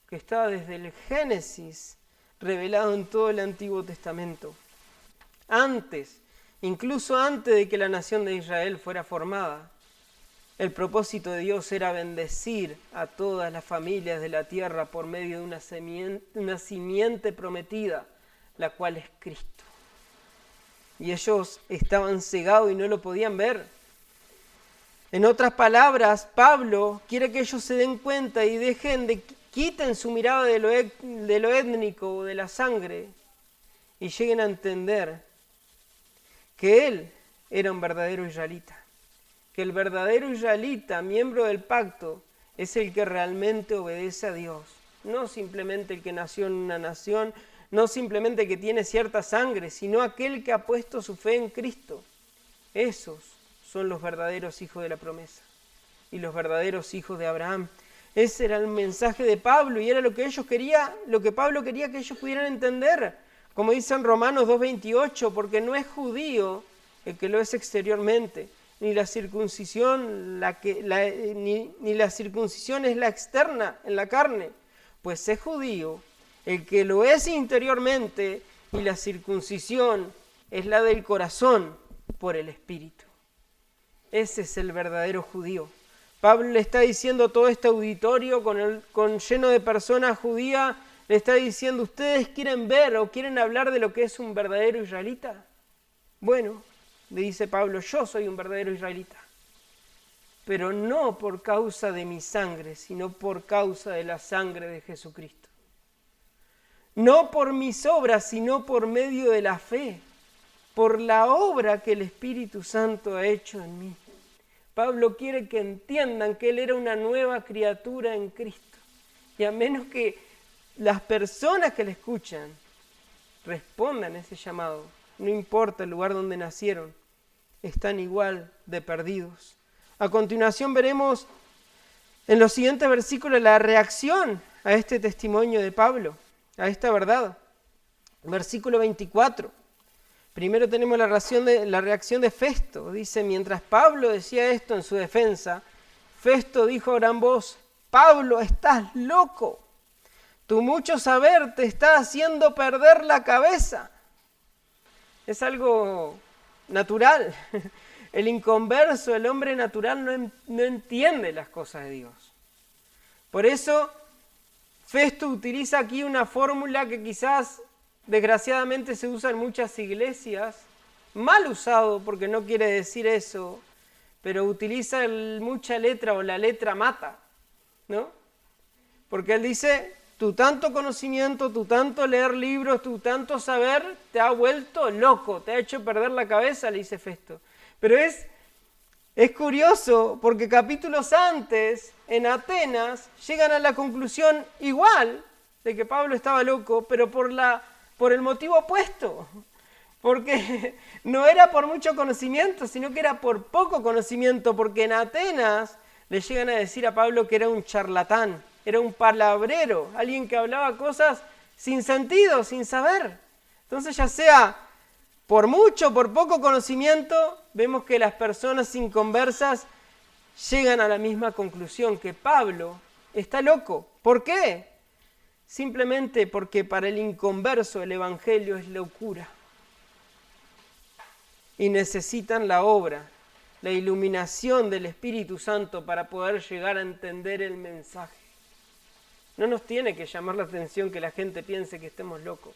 que estaba desde el Génesis revelado en todo el Antiguo Testamento. Incluso antes de que la nación de Israel fuera formada, el propósito de Dios era bendecir a todas las familias de la tierra por medio de una simiente prometida, la cual es Cristo. Y ellos estaban cegados y no lo podían ver. En otras palabras, Pablo quiere que ellos se den cuenta y quiten su mirada de lo étnico o de la sangre y lleguen a entender que él era un verdadero israelita. Que el verdadero israelita, miembro del pacto, es el que realmente obedece a Dios. No simplemente el que nació en una nación, no simplemente el que tiene cierta sangre, sino aquel que ha puesto su fe en Cristo. Esos son los verdaderos hijos de la promesa y los verdaderos hijos de Abraham. Ese era el mensaje de Pablo y era lo que Pablo quería que ellos pudieran entender. Como dice en Romanos 2:28, porque no es judío el que lo es exteriormente, ni la circuncisión ni la circuncisión es la externa en la carne, pues es judío el que lo es interiormente y la circuncisión es la del corazón por el Espíritu. Ese es el verdadero judío. Pablo le está diciendo a todo este auditorio lleno de personas judías, le está diciendo, ¿ustedes quieren ver o quieren hablar de lo que es un verdadero israelita? Bueno, le dice Pablo, yo soy un verdadero israelita, pero no por causa de mi sangre, sino por causa de la sangre de Jesucristo. No por mis obras, sino por medio de la fe, por la obra que el Espíritu Santo ha hecho en mí. Pablo quiere que entiendan que él era una nueva criatura en Cristo. Y a menos que las personas que le escuchan respondan a ese llamado, no importa el lugar donde nacieron, están igual de perdidos. A continuación veremos en los siguientes versículos la reacción a este testimonio de Pablo, a esta verdad. Versículo 24. Primero tenemos la reacción de Festo. Dice, mientras Pablo decía esto en su defensa, Festo dijo a gran voz, Pablo, estás loco. Tu mucho saber te está haciendo perder la cabeza. Es algo natural. El inconverso, el hombre natural, no entiende las cosas de Dios. Por eso, Festo utiliza aquí una fórmula que quizás, desgraciadamente, se usa en muchas iglesias, mal usado porque no quiere decir eso, pero utiliza mucha letra o la letra mata, ¿no? Porque él dice, tu tanto conocimiento, tu tanto leer libros, tu tanto saber, te ha vuelto loco, te ha hecho perder la cabeza, le dice Festo. Pero es curioso porque capítulos antes, en Atenas, llegan a la conclusión igual de que Pablo estaba loco, pero por el motivo opuesto. Porque no era por mucho conocimiento, sino que era por poco conocimiento, porque en Atenas le llegan a decir a Pablo que era un charlatán, era un palabrero, alguien que hablaba cosas sin sentido, sin saber. Entonces, ya sea por mucho o por poco conocimiento, vemos que las personas inconversas llegan a la misma conclusión, que Pablo está loco. ¿Por qué? Simplemente porque para el inconverso el evangelio es locura. Y necesitan la obra, la iluminación del Espíritu Santo para poder llegar a entender el mensaje. No nos tiene que llamar la atención que la gente piense que estemos locos.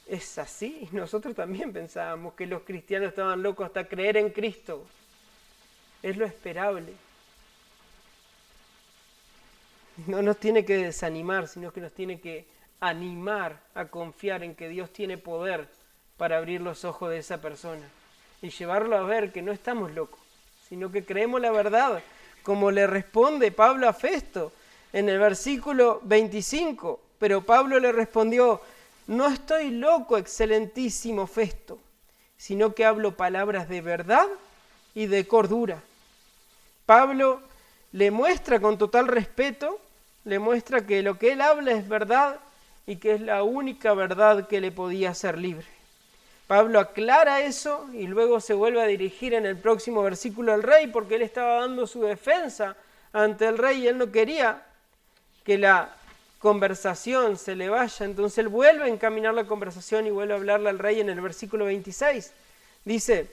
Es así. Nosotros también pensábamos que los cristianos estaban locos hasta creer en Cristo. Es lo esperable. No nos tiene que desanimar, sino que nos tiene que animar a confiar en que Dios tiene poder para abrir los ojos de esa persona y llevarlo a ver que no estamos locos, sino que creemos la verdad, como le responde Pablo a Festo en el versículo 25. Pero Pablo le respondió: no estoy loco, excelentísimo Festo, sino que hablo palabras de verdad y de cordura. Pablo le muestra con total respeto, le muestra que lo que él habla es verdad y que es la única verdad que le podía hacer libre. Pablo aclara eso y luego se vuelve a dirigir en el próximo versículo al rey, porque él estaba dando su defensa ante el rey y él no quería que la conversación se le vaya. Entonces él vuelve a encaminar la conversación y vuelve a hablarle al rey en el versículo 26. Dice: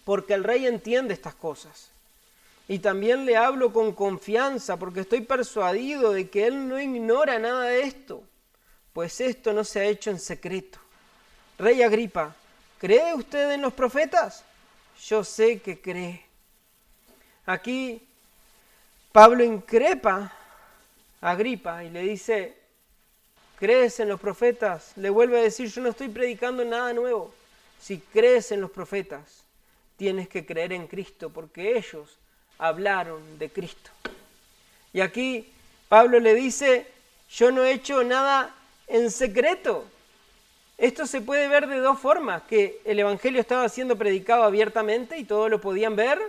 porque el rey entiende estas cosas. Y también le hablo con confianza, porque estoy persuadido de que él no ignora nada de esto, pues esto no se ha hecho en secreto. Rey Agripa, ¿cree usted en los profetas? Yo sé que cree. Aquí Pablo increpa a Agripa y le dice: ¿crees en los profetas? Le vuelve a decir: yo no estoy predicando nada nuevo. Si crees en los profetas, tienes que creer en Cristo, porque ellos hablaron de Cristo. Y aquí Pablo le dice: yo no he hecho nada en secreto. Esto se puede ver de dos formas: que el evangelio estaba siendo predicado abiertamente y todos lo podían ver,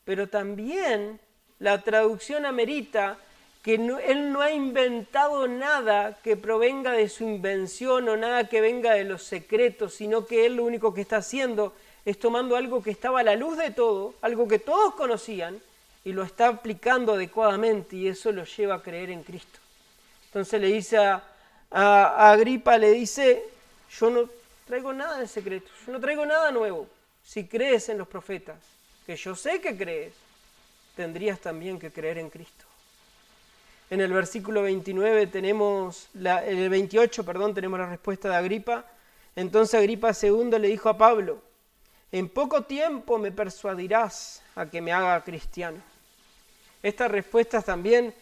pero también la traducción amerita que él no ha inventado nada que provenga de su invención o nada que venga de los secretos, sino que él lo único que está haciendo es tomando algo que estaba a la luz de todo, algo que todos conocían, y lo está aplicando adecuadamente, y eso lo lleva a creer en Cristo. Entonces le dice a Agripa, le dice: yo no traigo nada de secreto, yo no traigo nada nuevo. Si crees en los profetas, que yo sé que crees, tendrías también que creer en Cristo. En el versículo 29 tenemos, en el 28, tenemos la respuesta de Agripa. Entonces Agripa II le dijo a Pablo: en poco tiempo me persuadirás a que me haga cristiano. Esta respuesta también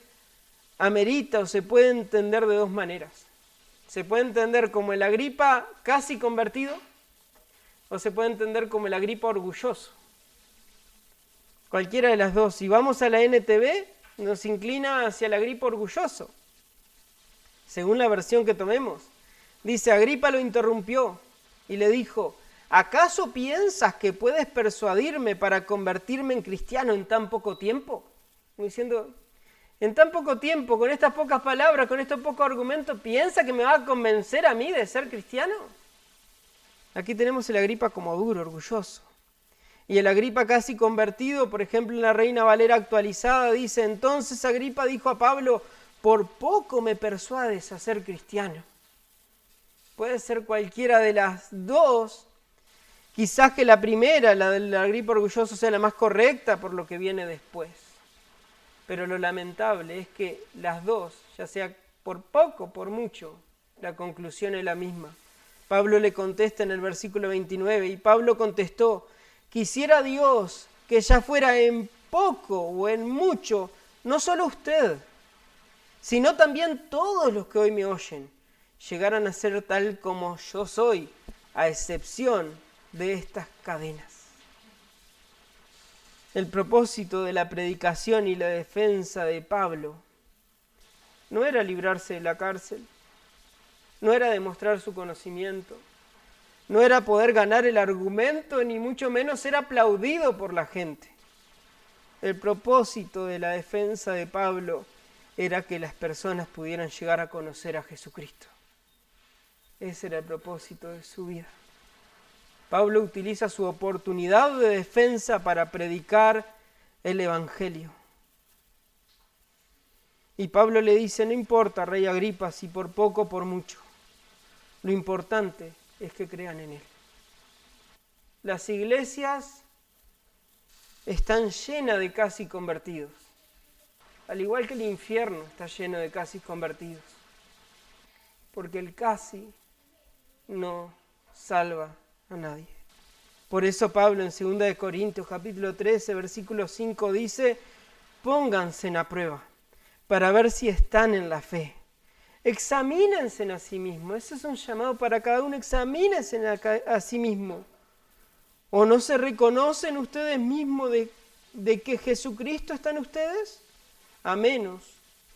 amerita o se puede entender de dos maneras. Se puede entender como el Agripa casi convertido, o se puede entender como el Agripa orgulloso. Cualquiera de las dos. Si vamos a la NTV, nos inclina hacia el Agripa orgulloso. Según la versión que tomemos, dice: Agripa lo interrumpió y le dijo: ¿acaso piensas que puedes persuadirme para convertirme en cristiano en tan poco tiempo? Como diciendo, en tan poco tiempo, con estas pocas palabras, con estos pocos argumentos, ¿piensa que me va a convencer a mí de ser cristiano? Aquí tenemos el Agripa como duro, orgulloso. Y el Agripa casi convertido, por ejemplo, en la Reina Valera actualizada, dice: entonces Agripa dijo a Pablo: por poco me persuades a ser cristiano. Puede ser cualquiera de las dos. Quizás que la primera, la del Agripa orgulloso, sea la más correcta por lo que viene después. Pero lo lamentable es que las dos, ya sea por poco, por mucho, la conclusión es la misma. Pablo le contesta en el versículo 29, y Pablo contestó: quisiera Dios que ya fuera en poco o en mucho, no solo usted, sino también todos los que hoy me oyen, llegaran a ser tal como yo soy, a excepción de estas cadenas. El propósito de la predicación y la defensa de Pablo no era librarse de la cárcel, no era demostrar su conocimiento, no era poder ganar el argumento, ni mucho menos ser aplaudido por la gente. El propósito de la defensa de Pablo era que las personas pudieran llegar a conocer a Jesucristo. Ese era el propósito de su vida. Pablo utiliza su oportunidad de defensa para predicar el Evangelio. Y Pablo le dice: no importa, rey Agripa, si por poco o por mucho. Lo importante es que crean en Él. Las iglesias están llenas de casi convertidos, al igual que el infierno está lleno de casi convertidos, porque el casi no salva a nadie. Por eso Pablo en 2 Corintios capítulo 13, versículo 5 dice: pónganse a prueba para ver si están en la fe. Examínense a sí mismos. Eso es un llamado para cada uno. Examínense a sí mismos. ¿O no se reconocen ustedes mismos de que Jesucristo está en ustedes? A menos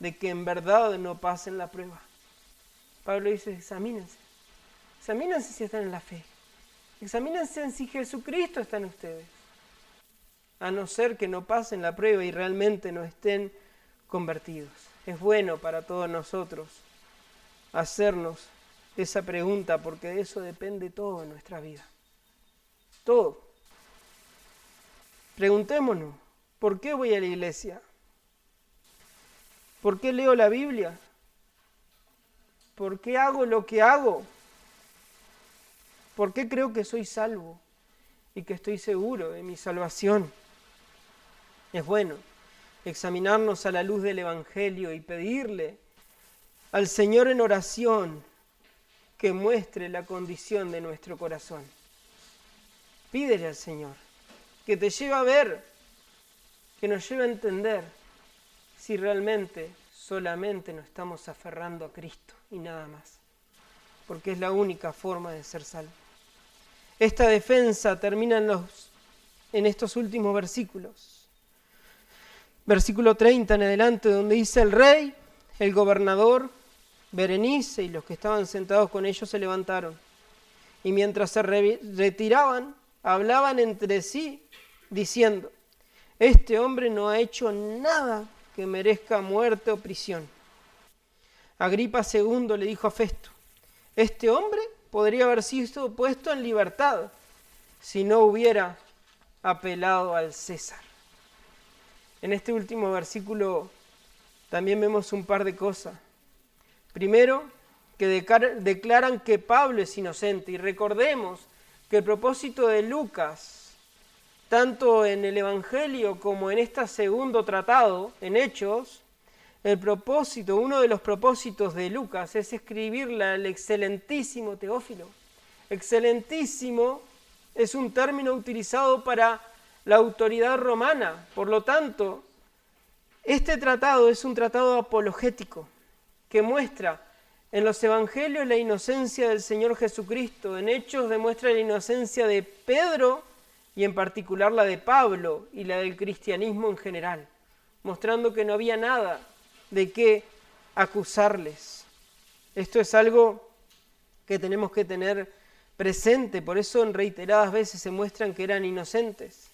de que en verdad no pasen la prueba. Pablo dice: examínense. Examínense si están en la fe. Examínense si Jesucristo está en ustedes. A no ser que no pasen la prueba y realmente no estén convertidos. Es bueno para todos nosotros hacernos esa pregunta, porque de eso depende todo en nuestra vida. Todo. Preguntémonos: ¿por qué voy a la iglesia? ¿Por qué leo la Biblia? ¿Por qué hago lo que hago? ¿Por qué creo que soy salvo y que estoy seguro de mi salvación? Es bueno examinarnos a la luz del Evangelio y pedirle al Señor en oración que muestre la condición de nuestro corazón. Pídele al Señor que te lleve a ver, que nos lleve a entender si realmente solamente nos estamos aferrando a Cristo y nada más, porque es la única forma de ser salvo. Esta defensa termina en estos últimos versículos. Versículo 30 en adelante, donde dice: el rey, el gobernador, Berenice y los que estaban sentados con ellos se levantaron. Y mientras se retiraban, hablaban entre sí, diciendo: este hombre no ha hecho nada que merezca muerte o prisión. Agripa II le dijo a Festo: este hombre podría haber sido puesto en libertad si no hubiera apelado al César. En este último versículo también vemos un par de cosas. Primero, que declaran que Pablo es inocente. Y recordemos que el propósito de Lucas, tanto en el Evangelio como en este segundo tratado, en Hechos, uno de los propósitos de Lucas es escribirle al excelentísimo Teófilo. Excelentísimo es un término utilizado para la autoridad romana. Por lo tanto, este tratado es un tratado apologético que muestra en los evangelios la inocencia del Señor Jesucristo. En Hechos demuestra la inocencia de Pedro y en particular la de Pablo y la del cristianismo en general, mostrando que no había nada de qué acusarles. Esto es algo que tenemos que tener presente, por eso en reiteradas veces se muestran que eran inocentes.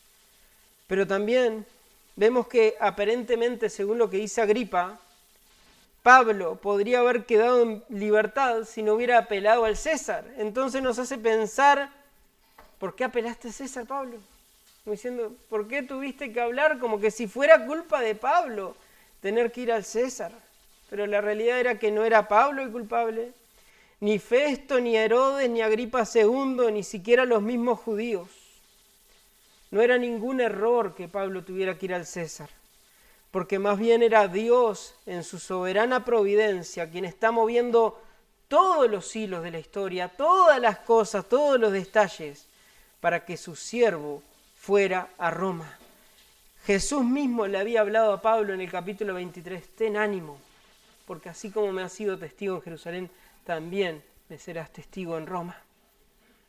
Pero también vemos que aparentemente, según lo que dice Agripa, Pablo podría haber quedado en libertad si no hubiera apelado al César. Entonces nos hace pensar: ¿por qué apelaste al César, Pablo? Como diciendo, ¿por qué tuviste que hablar como que si fuera culpa de Pablo tener que ir al César? Pero la realidad era que no era Pablo el culpable, ni Festo, ni Herodes, ni Agripa II, ni siquiera los mismos judíos. No era ningún error que Pablo tuviera que ir al César, porque más bien era Dios en su soberana providencia quien está moviendo todos los hilos de la historia, todas las cosas, todos los detalles, para que su siervo fuera a Roma. Jesús mismo le había hablado a Pablo en el capítulo 23, ten ánimo, porque así como me has sido testigo en Jerusalén, también me serás testigo en Roma.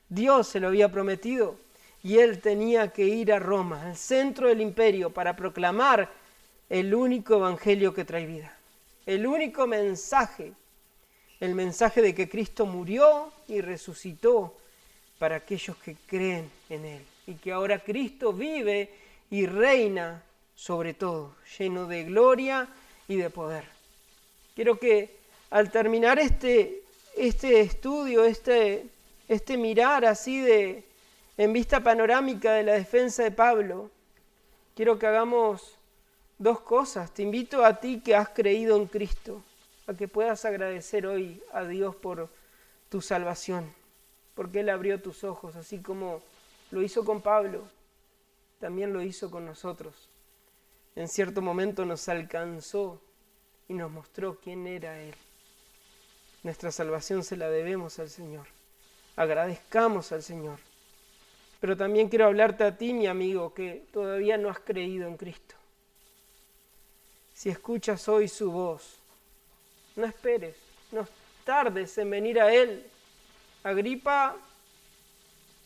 Dios se lo había prometido y él tenía que ir a Roma, al centro del imperio, para proclamar el único evangelio que trae vida, el único mensaje, el mensaje de que Cristo murió y resucitó para aquellos que creen en él, y que ahora Cristo vive y reina sobre todo, lleno de gloria y de poder. Quiero que al terminar este estudio, este mirar así en vista panorámica de la defensa de Pablo, quiero que hagamos dos cosas. Te invito a ti que has creído en Cristo, a que puedas agradecer hoy a Dios por tu salvación, porque Él abrió tus ojos, así como lo hizo con Pablo, también lo hizo con nosotros. En cierto momento nos alcanzó y nos mostró quién era Él. Nuestra salvación se la debemos al Señor. agradezcamos al Señor. Pero también quiero hablarte a ti, mi amigo, que todavía no has creído en Cristo. Si escuchas hoy su voz, no esperes, no tardes en venir a Él. Agripa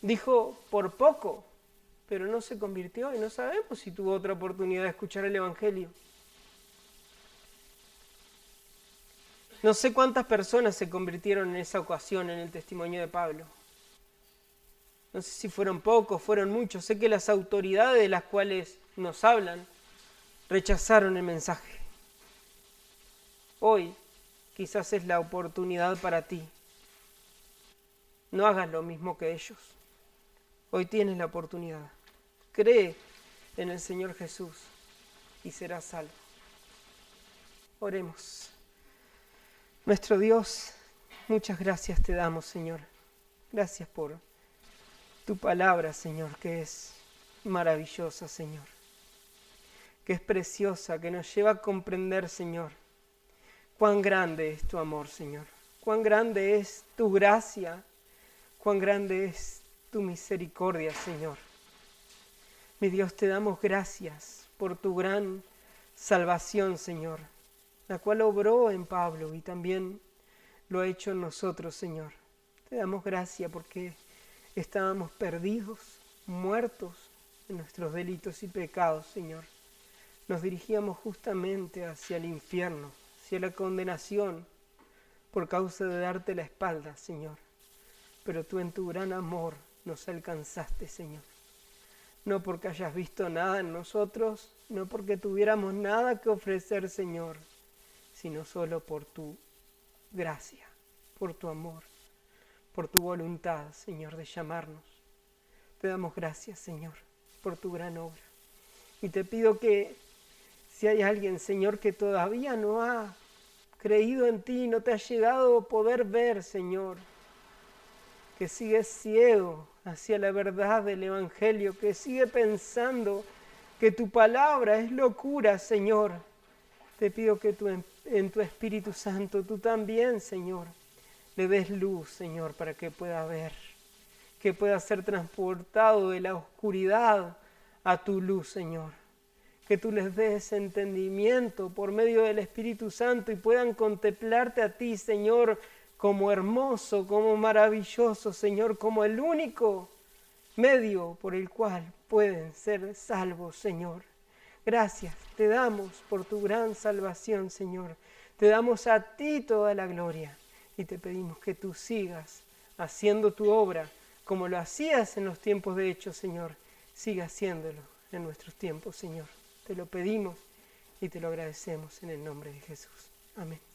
dijo por poco, pero no se convirtió y no sabemos si tuvo otra oportunidad de escuchar el Evangelio. No sé cuántas personas se convirtieron en esa ocasión en el testimonio de Pablo. No sé si fueron pocos, fueron muchos. Sé que las autoridades de las cuales nos hablan rechazaron el mensaje. Hoy quizás es la oportunidad para ti. No hagas lo mismo que ellos. Hoy tienes la oportunidad. Cree en el Señor Jesús y serás salvo. Oremos. Nuestro Dios, muchas gracias te damos, Señor. Gracias por tu palabra, Señor, que es maravillosa, Señor. Que es preciosa, que nos lleva a comprender, Señor, cuán grande es tu amor, Señor. Cuán grande es tu gracia. Cuán grande es tu misericordia, Señor. Mi Dios, te damos gracias por tu gran salvación, Señor, la cual obró en Pablo y también lo ha hecho en nosotros, Señor. Te damos gracias porque estábamos perdidos, muertos en nuestros delitos y pecados, Señor. Nos dirigíamos justamente hacia el infierno, hacia la condenación, por causa de darte la espalda, Señor. Pero tú en tu gran amor nos alcanzaste, Señor. No porque hayas visto nada en nosotros, no porque tuviéramos nada que ofrecer, Señor, sino solo por tu gracia, por tu amor, por tu voluntad, Señor, de llamarnos. Te damos gracias, Señor, por tu gran obra. Y te pido que si hay alguien, Señor, que todavía no ha creído en ti, no te ha llegado a poder ver, Señor, que sigue ciego hacia la verdad del Evangelio, que sigue pensando que tu palabra es locura, Señor. Te pido que tú en tu Espíritu Santo, tú también, Señor, le des luz, Señor, para que pueda ver, que pueda ser transportado de la oscuridad a tu luz, Señor. Que tú les des entendimiento por medio del Espíritu Santo y puedan contemplarte a ti, Señor, como hermoso, como maravilloso, Señor, como el único medio por el cual pueden ser salvos, Señor. Gracias te damos por tu gran salvación, Señor. Te damos a ti toda la gloria y te pedimos que tú sigas haciendo tu obra como lo hacías en los tiempos de Hechos, Señor. Siga haciéndolo en nuestros tiempos, Señor. Te lo pedimos y te lo agradecemos en el nombre de Jesús. Amén.